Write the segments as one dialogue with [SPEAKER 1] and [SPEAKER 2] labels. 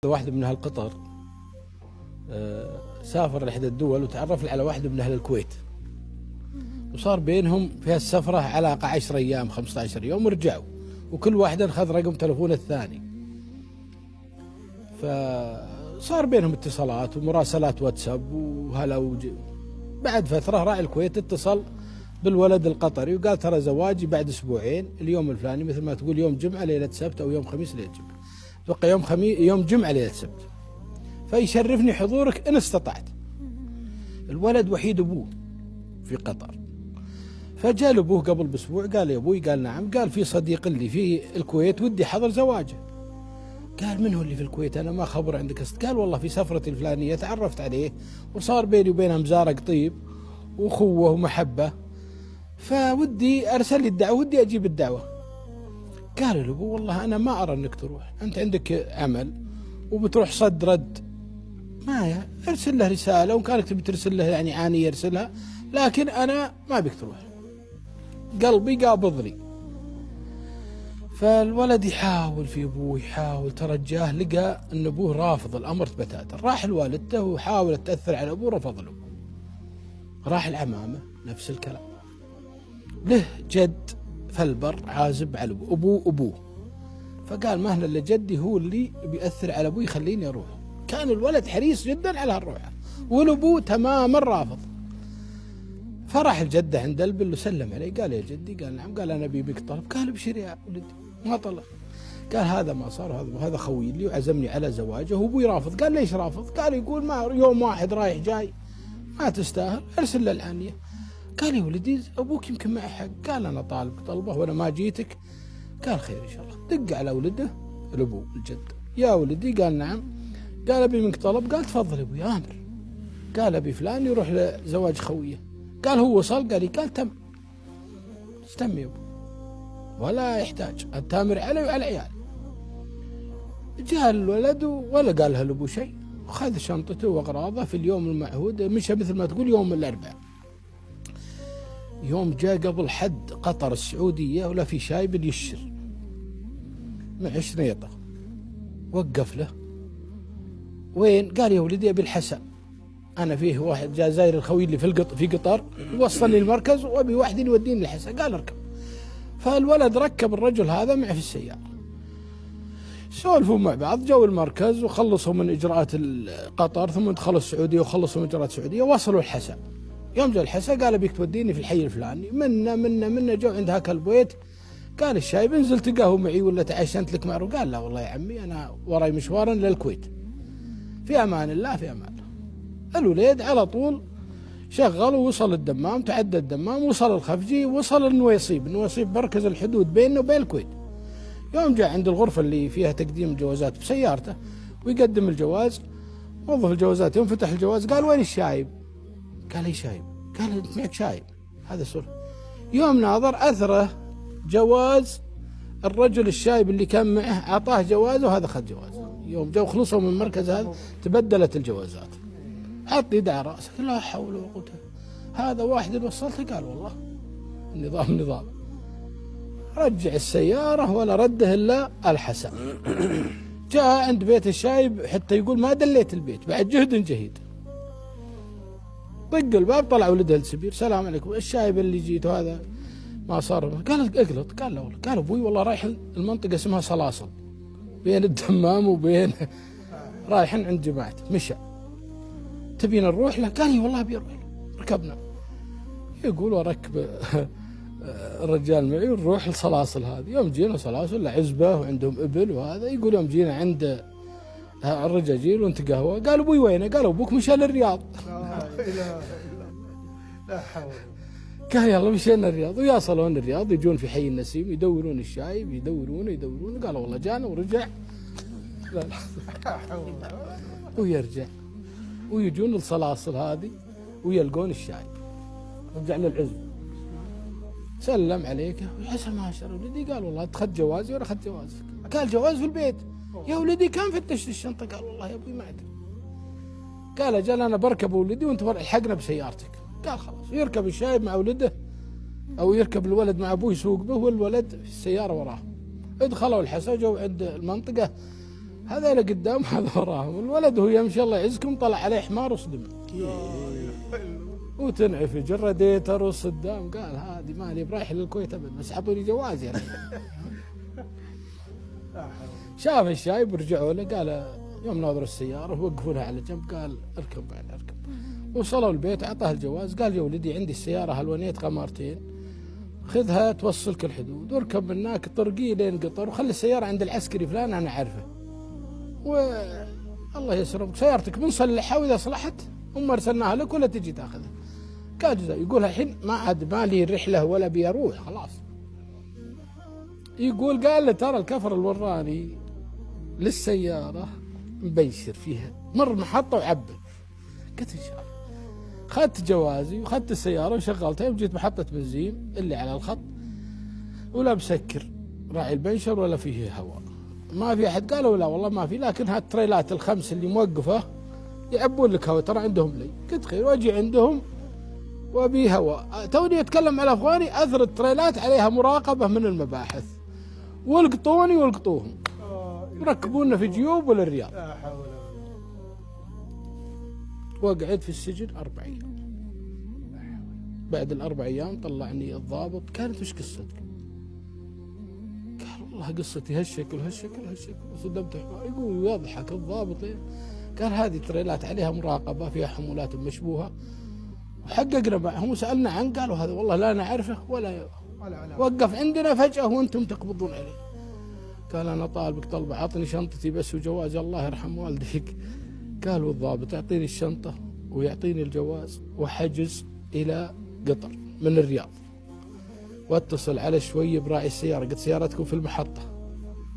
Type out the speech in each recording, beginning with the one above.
[SPEAKER 1] واحد من أهل قطر سافر لإحدى الدول وتعرف على واحد من أهل الكويت، وصار بينهم في هالسفرة علاقة 10 أيام 15 يوم، ورجعوا وكل واحد أخذ رقم تلفون الثاني، فصار بينهم اتصالات ومراسلات واتساب وهلا بعد فترة راعي الكويت اتصل بالولد القطري وقال ترى زواجي بعد أسبوعين اليوم الفلاني، مثل ما تقول يوم جمعة ليلة سبت أو يوم خميس ليلة جمعة، أتوقع يوم جمعة ليلة سبت، فيشرفني حضورك إن استطعت. الولد وحيد أبوه في قطر، فجاء لأبوه قبل بأسبوع قال يا أبوي، قال نعم، قال في صديق لي في الكويت ودي حضر زواجه. قال من هو اللي في الكويت؟ أنا ما خبر عندك. قال والله في سفرتي الفلانية تعرفت عليه وصار بيني وبينه مزارق طيب وأخوة ومحبة، فودي أرسل لي الدعوة، ودي أجيب الدعوة. قال له والله أنا ما أرى أنك تروح، أنت عندك عمل وبتروح صد رد، ما ارسل له رسالة، وإن كانت تبي ترسل له يعني عاني يرسلها، لكن أنا ما بيك تروح، قلبي قابض لي. فالولد يحاول في أبوه، يحاول ترجاه، لقى أن أبوه رافض الأمر بتاتا، راح لوالدته وحاولت تأثر على أبوه، رفض له. راح العمامة نفس الكلام، له جد فالبر عازب على أبوه، فقال مهلا لجدي هو اللي بيأثر على أبوي يخليني أروح. كان الولد حريص جدا على الروحة، والأبوه تماما رافض. فرح الجدة عند البل وسلم عليه، قال يا جدي، قال نعم، قال أنا بيبك طلب. قال ابشر يا ولدي، ما طلب. قال هذا ما صار، هذا خوي لي وعزمني على زواجه وأبوي رافض. قال ليش رافض؟ قال يقول ما يوم واحد رايح جاي ما تستاهل، ارسل له العنية. قال يا ولدي أبوك يمكن معه حق. قال أنا طالبك طلبه وأنا ما جيتك. قال خير إن شاء الله. دق على ولده الأبو الجد، يا ولدي، قال نعم، قال أبي منك طلب. قال تفضل أبوي أمر. قال أبي فلان يروح لزواج خويه. قال هو وصل؟ قال لي. قال تم، استم يا أبو، ولا يحتاج التامر علي وعلى عيالي. جاء الولد ولا قال له الأبو شيء، وخذ شنطته وأغراضه في اليوم المعهود، مشى مثل ما تقول يوم الأربعاء. يوم جاء قبل حد قطر السعودية ولا في شايب يشر مع شنيطة، وقف له. وين؟ قال يا ولدي أبي الحسا، أنا فيه واحد جزائري الخوي اللي في قطر وصلني المركز وأبي واحد يوديني الحسا. قال اركب. فالولد ركب الرجل هذا معه في السيارة، سولفوا مع بعض، جو المركز وخلصوا من إجراءات قطر، ثم دخلوا السعودية وخلصوا من إجراءات السعودية، وصلوا الحسا. يوم جاء الحسا قال بيك توديني في الحي الفلاني، منا جو عند هاك البيت. قال الشايب انزل تقهوى معي ولا تعشنت لك معروف. قال لا والله يا عمي أنا وراي مشوارا للكويت، في أمان الله في أمان الله. الوليد على طول شغل ووصل الدمام، تعدى الدمام، وصل الخفجي، وصل النويصيب مركز الحدود بيننا وبين الكويت. يوم جاء عند الغرفة اللي فيها تقديم الجوازات بسيارته ويقدم الجواز، موظف الجوازات يوم فتح الجواز قال وين الشايب؟ قال اي شايب؟ قال انت معك شايب، هذا سر. يوم ناظر أثره جواز الرجل الشايب اللي كان معه، أعطاه جوازه وهذا أخذ جوازه. يوم جو خلصوا من المركز هذا تبدلت الجوازات. حط يد على رأسك، لا حول ولا قوة، هذا واحد وصلته؟ قال والله النظام. رجع السيارة ولا رده إلا الحسن. جاء عند بيت الشايب حتى يقول ما دليت البيت بعد جهد جهيد. طق الباب، طلع ولده السبير، السلام عليكم، الشايب اللي جيته هذا ما صار. قال اقلط. قال لا والله. قال ابوي والله رايح المنطقة اسمها صلاصل بين الدمام وبين رايحين عند جماعته. مشى. تبين نروح له؟ قال لي والله ابي اروح. ركبنا، يقول وركب الرجال معي ونروح لصلاصل هذه. يوم جينا صلاصل عزبه وعندهم ابل وهذا، يقول يوم جينا عند الرجاجيل ونتقهوى. قال ابوي وينه؟ قال ابوك مشى للرياض. لا اله الا لا حول. قال يلا مشينا الرياض، ويصلون الرياض، يجون في حي النسيم يدورون الشايب، يدورون. قال والله جانا ورجع. لا ويرجع، ويجون الصلاصل هذه ويلقون الشايب. رجع للعزب، سلم عليك يا عسى ما شر ولدي. قال والله أخذت جوازي ولا أخذت جوازك؟ قال جواز في البيت. يا ولدي كان فتشت الشنطة؟ قال والله يا أبوي ما أدري. قال أجل أنا بركب ولدي وأنت الحقنا بسيارتك. قال خلاص. يركب الشايب مع ولده، أو يركب الولد مع أبوه يسوق به والولد في السيارة وراه. ادخلوا الحسا، جو عند المنطقة هذا اللي قدام هذا وراهم. الولد هو يمشي الله يعزكم طلع عليه حمار وصدم وتنعفج الراديتر والصدام. قال هذه مالي برايح للكويت ابد بس حطوا لي جواز يعني. شاف الشايب ورجعوا له قال يوم ناظر السياره وقفوا على جنب قال اركب بعد اركب. وصلوا البيت اعطاه الجواز قال يا ولدي عندي السياره هالونيت قمرتين خذها توصلك الحدود واركب من هناك طرقي لين قطر وخلي السياره عند العسكري فلان انا اعرفه والله يسرك سيارتك بنصلحها واذا صلحت هم ارسلناها لك ولا تجي تاخذها. قال جزاء. يقول الحين ما عاد مالي رحله ولا بيروح خلاص. يقول قال له ترى الكفر الوراني للسياره مبيشر فيها مر محطه وعبه. قلت ان شاء الله. خذت جوازي وخذت السياره وشغلتها وجيت محطه بنزين اللي على الخط ولا مسكر راعي البنشر ولا فيه هواء ما في احد. قالوا لا والله ما في لكن هالتريلات الخمس اللي موقفه يعبون لك هواء ترى عندهم لي. قلت خير واجي عندهم وابي هواء. توني اتكلم على افغاني اثر التريلات عليها مراقبه من المباحث والقطوني والقطوهم يركبونا في جيوب ولا الرياض. وقعد في السجن 4 أيام. بعد ال4 أيام طلعني الضابط. كانت وش قصتك؟ قال والله قصتي هالشكل هالشكل هالشكل وصدمت حمار. يقول يضحك الضابط قال هذه تريلات عليها مراقبة فيها حمولات مشبوهة وحققنا معهم وسألنا عنه قالوا هذا والله لا نعرفه ولا وقف عندنا فجأة وانتم تقبضون عليه. قال أنا طالبك طلب عطني شنطتي بس وجواز الله يرحم والديك. قالوا الضابط يعطيني الشنطة ويعطيني الجواز وحجز إلى قطر من الرياض واتصل على شوي براعي السيارة قلت سيارتكم في المحطة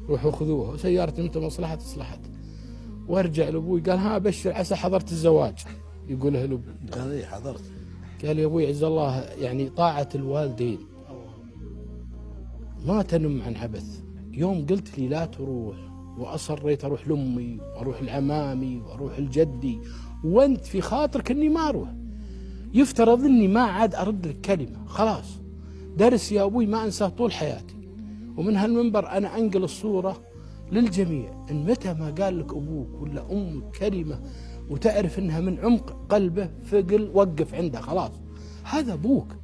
[SPEAKER 1] روحوا خذوها. سيارتي متى مصلحة تصلحت. وارجع لابوي قال ها بشر عسى حضرت الزواج. يقول له لابوي
[SPEAKER 2] قال اي حضرت.
[SPEAKER 1] قال يا ابوي عز الله يعني طاعة الوالدين ما تنم عن عبث. يوم قلت لي لا تروح وأصريت أروح لأمي وأروح لعمامي وأروح لجدي وأنت في خاطرك أني ما أروح يفترض أني ما عاد أرد لك كلمة خلاص. درس يا أبوي ما أنساه طول حياتي. ومن هالمنبر أنا أنقل الصورة للجميع إن متى ما قال لك أبوك ولا أمك كلمة وتعرف أنها من عمق قلبه ثقل وقف عندها خلاص. هذا أبوك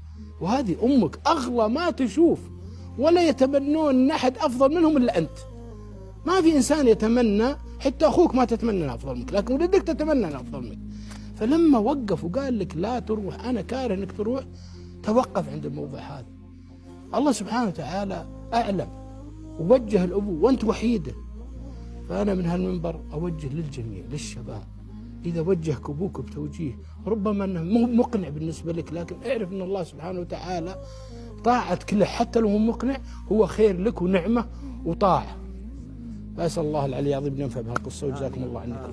[SPEAKER 1] وهذه أمك أغلى ما تشوف ولا يتمنون أن أحد أفضل منهم إلا أنت. ما في إنسان يتمنى حتى أخوك ما تتمنى أن أفضل منك لكن ولدك تتمنى أن أفضل منك. فلما وقف وقال لك لا تروح أنا كاره أنك تروح توقف عند الموضوع هذا. الله سبحانه وتعالى أعلم ووجه الأبو وأنت وحيده. فأنا من هالمنبر أوجه للجميع للشباب إذا وجهك أبوك بتوجيه ربما أنه مو مقنع بالنسبة لك لكن اعرف أن الله سبحانه وتعالى طاعتك له حتى لو هو مقنع هو خير لك ونعمة وطاعة. فأسأل الله العلي العظيم أن ينفع بهالقصة وجزاكم الله عنكم.